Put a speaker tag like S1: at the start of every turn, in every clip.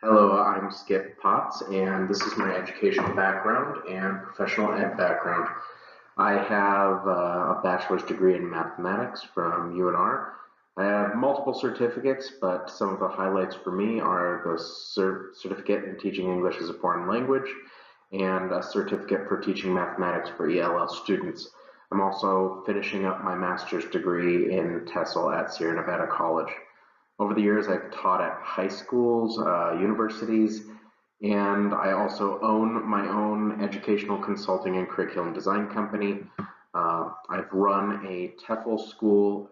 S1: Hello, I'm Skip Potts, and this is my educational background and professional ed background. I have a bachelor's degree in mathematics from UNR. I have multiple certificates, but some of the highlights for me are the certificate in teaching English as a foreign language and a certificate for teaching mathematics for ELL students. I'm also finishing up my master's degree in TESOL at Sierra Nevada College. Over the years, I've taught at high schools, universities, and I also own my own educational consulting and curriculum design company. I've run a TEFL school,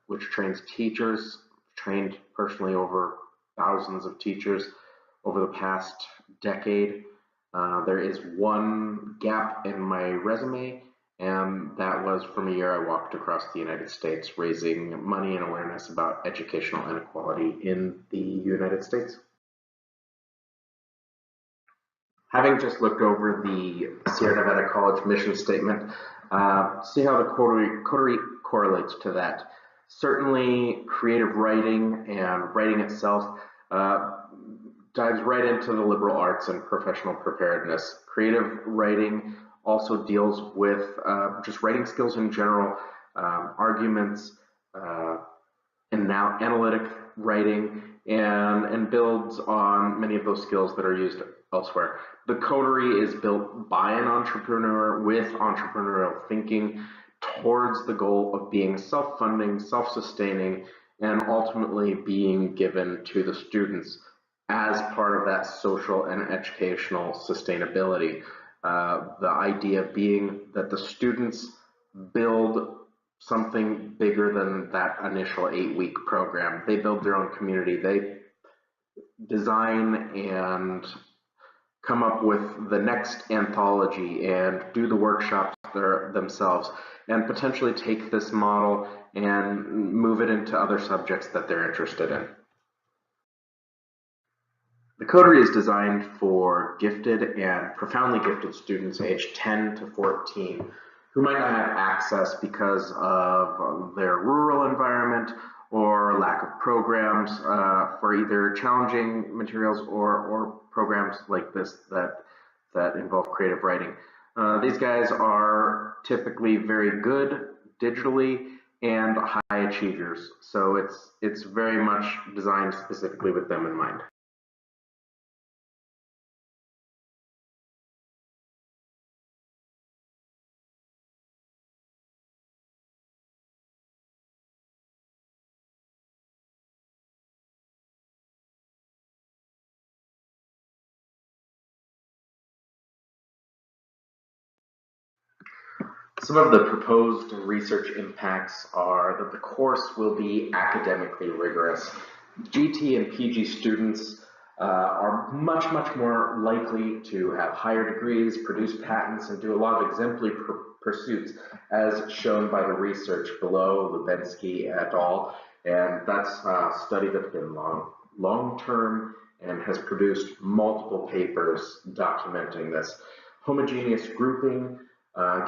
S1: which trains teachers, trained personally over thousands of teachers over the past decade. There is one gap in my resume, and that was from a year I walked across the United States raising money and awareness about educational inequality in the United States. Having just looked over the Sierra Nevada College mission statement, see how the coterie correlates to that. Certainly, creative writing and writing itself dives right into the liberal arts and professional preparedness. Creative writing also deals with just writing skills in general, arguments, and now analytic writing, and builds on many of those skills that are used elsewhere. The coterie is built by an entrepreneur with entrepreneurial thinking towards the goal of being self-funding, self-sustaining, and ultimately being given to the students as part of that social and educational sustainability. The idea being that the students build something bigger than that initial 8-week program. They build their own community. They design and come up with the next anthology and do the workshops themselves and potentially take this model and move it into other subjects that they're interested in. The coterie is designed for gifted and profoundly gifted students aged 10 to 14 who might not have access because of their rural environment or lack of programs for either challenging materials or programs like this that involve creative writing. These guys are typically very good digitally and high achievers, so it's very much designed specifically with them in mind. Some of the proposed research impacts are that the course will be academically rigorous. GT and PG students are much more likely to have higher degrees, produce patents, and do a lot of exemplary pursuits, as shown by the research below, Lubensky et al. And that's a study that's been long-term and has produced multiple papers documenting this. Homogeneous grouping,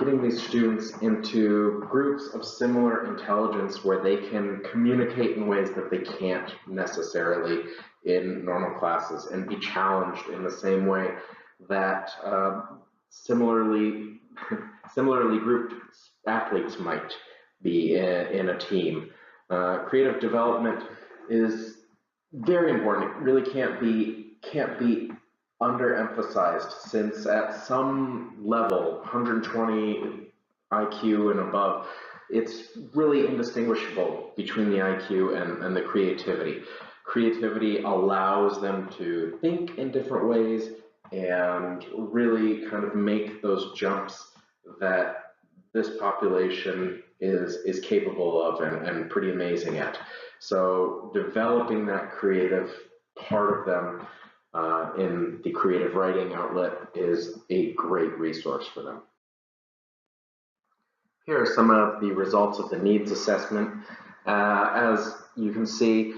S1: getting these students into groups of similar intelligence where they can communicate in ways that they can't necessarily in normal classes and be challenged in the same way that similarly grouped athletes might be in a team. Creative development is very important. It really can't be underemphasized, since at some level, 120 IQ and above, it's really indistinguishable between the IQ and the creativity. Creativity allows them to think in different ways and really kind of make those jumps that this population is capable of and pretty amazing at. So developing that creative part of them in the creative writing outlet is a great resource for them. Here are some of the results of the needs assessment. As you can see,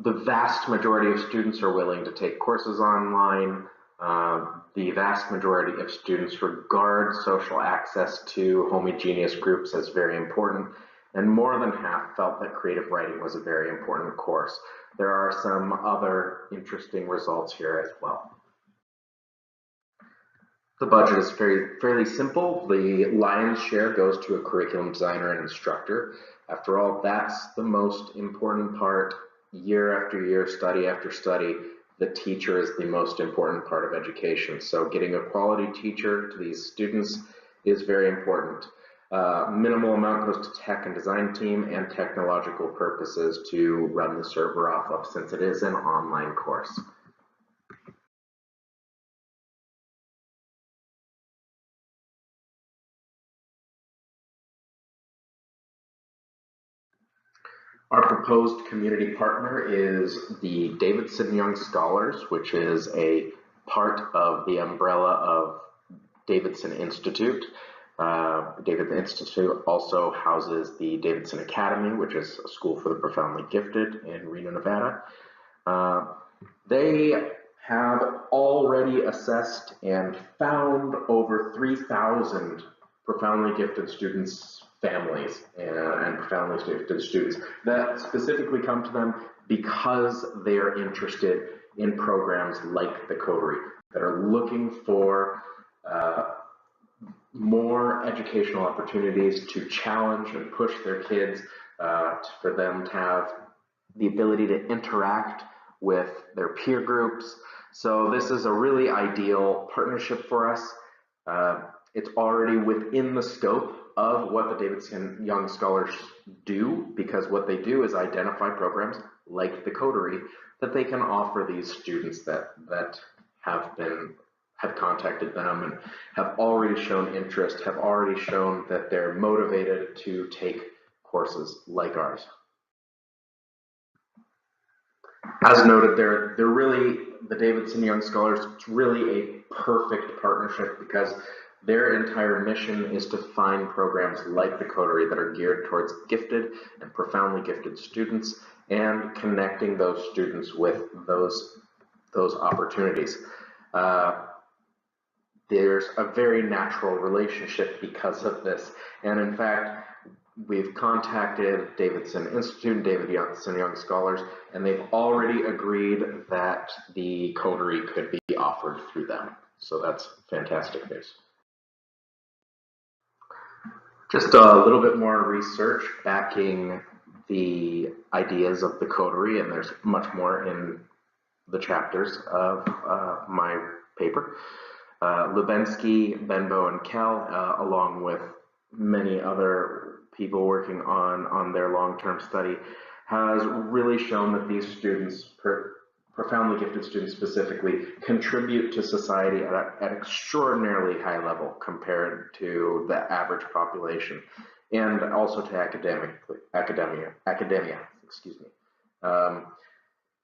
S1: the vast majority of students are willing to take courses online. The vast majority of students regard social access to homogeneous groups as very important. and more than half felt that creative writing was a very important course. There are some other interesting results here as well. The budget is fairly simple. The lion's share goes to a curriculum designer and instructor. After all, that's the most important part. Year after year, study after study, the teacher is the most important part of education. So getting a quality teacher to these students is very important. Minimal amount goes to tech and design team and technological purposes to run the server off of, since it is an online course. Our proposed community partner is the Davidson Young Scholars, which is a part of the umbrella of Davidson Institute. Davidson Institute also houses the Davidson Academy, which is a school for the profoundly gifted in Reno, Nevada. They have already assessed and found over 3,000 profoundly gifted students' families and profoundly gifted students that specifically come to them because they are interested in programs like the Coterie, that are looking for more educational opportunities to challenge and push their kids, for them to have the ability to interact with their peer groups. So this is a really ideal partnership for us. It's already within the scope of what the Davidson Young Scholars do, because what they do is identify programs like the Coterie that they can offer these students that have contacted them and have already shown interest, have already shown that they're motivated to take courses like ours. As noted, they're really, the Davidson Young Scholars, it's really a perfect partnership because their entire mission is to find programs like the Coterie that are geared towards gifted and profoundly gifted students and connecting those students with those opportunities. There's a very natural relationship because of this. And in fact, we've contacted Davidson Institute and Davidson Young Scholars, and they've already agreed that the Coterie could be offered through them. So that's fantastic news. Just a little bit more research backing the ideas of the Coterie, and there's much more in the chapters of my paper. Lubensky, Benbow, and Kell, along with many other people working on their long-term study, has really shown that these students, profoundly gifted students specifically, contribute to society at an extraordinarily high level compared to the average population, and also to academia, excuse me.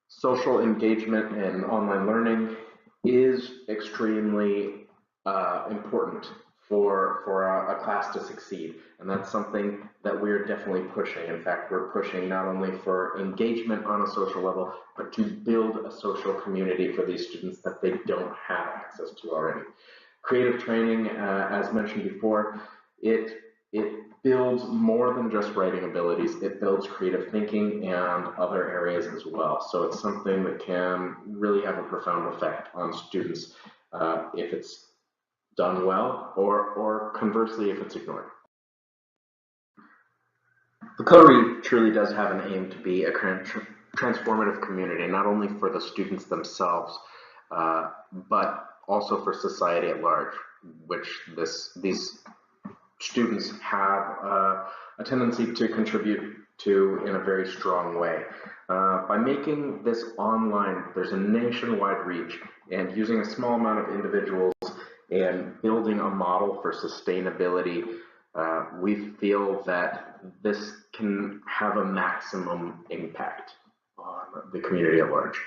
S1: Social engagement and online learning is extremely important for a class to succeed, and that's something that we're definitely pushing. In fact, we're pushing not only for engagement on a social level, but to build a social community for these students that they don't have access to already. Creative training, as mentioned before, it builds more than just writing abilities. It builds creative thinking and other areas as well. So it's something that can really have a profound effect on students if it's done well, or conversely, if it's ignored. The Coterie truly does have an aim to be a transformative community, not only for the students themselves, but also for society at large, which these students have a tendency to contribute to in a very strong way. By making this online, there's a nationwide reach, and using a small amount of individuals and building a model for sustainability, we feel that this can have a maximum impact on the community at large.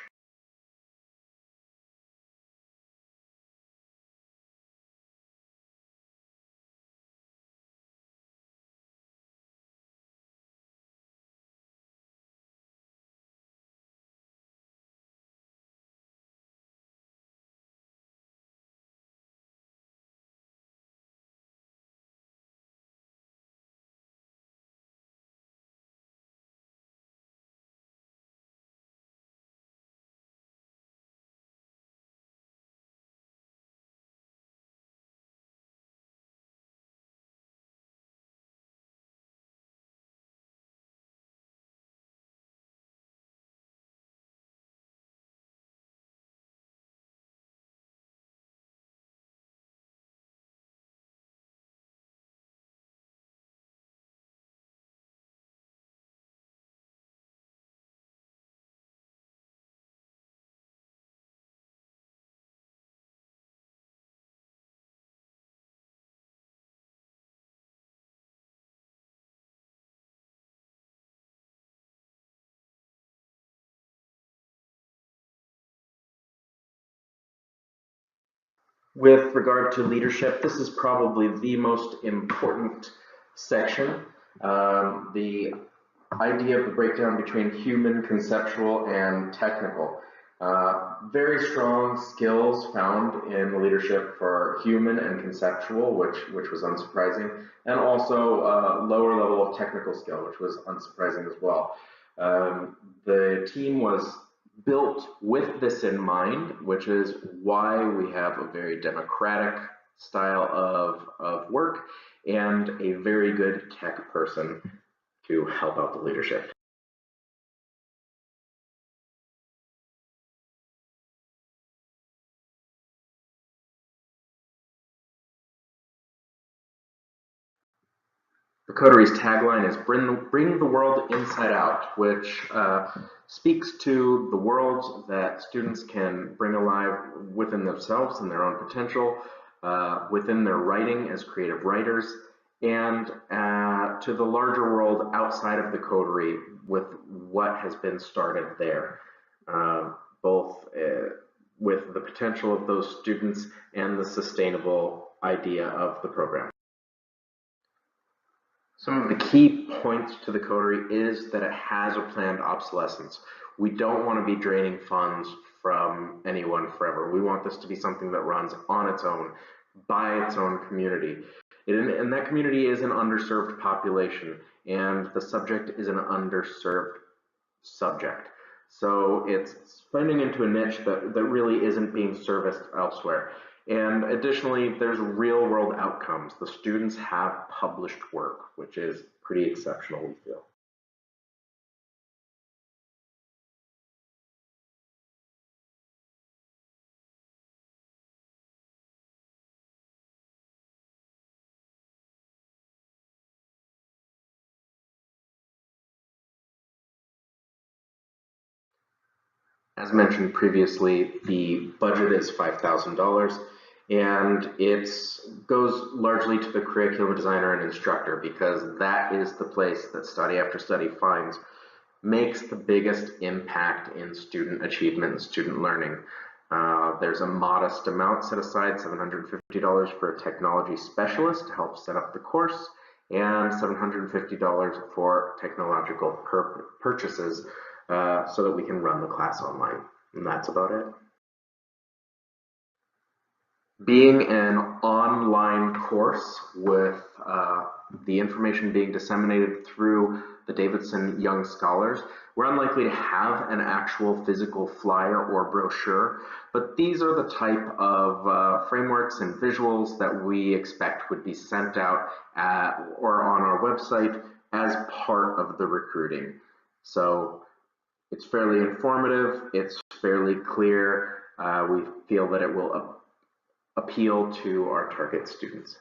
S1: With regard to leadership, this is probably the most important section. The idea of the breakdown between human, conceptual, and technical. Very strong skills found in leadership for human and conceptual, which was unsurprising, and also lower level of technical skill, which was unsurprising as well. The team was built with this in mind, which is why we have a very democratic style of work and a very good tech person to help out the leadership. The Coteries tagline is bring the world inside out, which speaks to the world that students can bring alive within themselves and their own potential, within their writing as creative writers, and to the larger world outside of the Coterie with what has been started there, both with the potential of those students and the sustainable idea of the program. Some of the key points to the Coterie is that it has a planned obsolescence. We don't want to be draining funds from anyone forever. We want this to be something that runs on its own, by its own community. And that community is an underserved population, and the subject is an underserved subject. So it's spending into a niche that really isn't being serviced elsewhere. And additionally, there's real world outcomes. The students have published work, which is pretty exceptional, we feel. As mentioned previously, the budget is $5,000 and it goes largely to the curriculum designer and instructor because that is the place that study after study finds makes the biggest impact in student achievement and student learning. There's a modest amount set aside, $750 for a technology specialist to help set up the course, and $750 for technological purchases so that we can run the class online. And that's about it. Being an online course with the information being disseminated through the Davidson Young Scholars, we're unlikely to have an actual physical flyer or brochure, but these are the type of frameworks and visuals that we expect would be sent out or on our website as part of the recruiting. So it's fairly informative, it's fairly clear. We feel that it will appeal to our target students.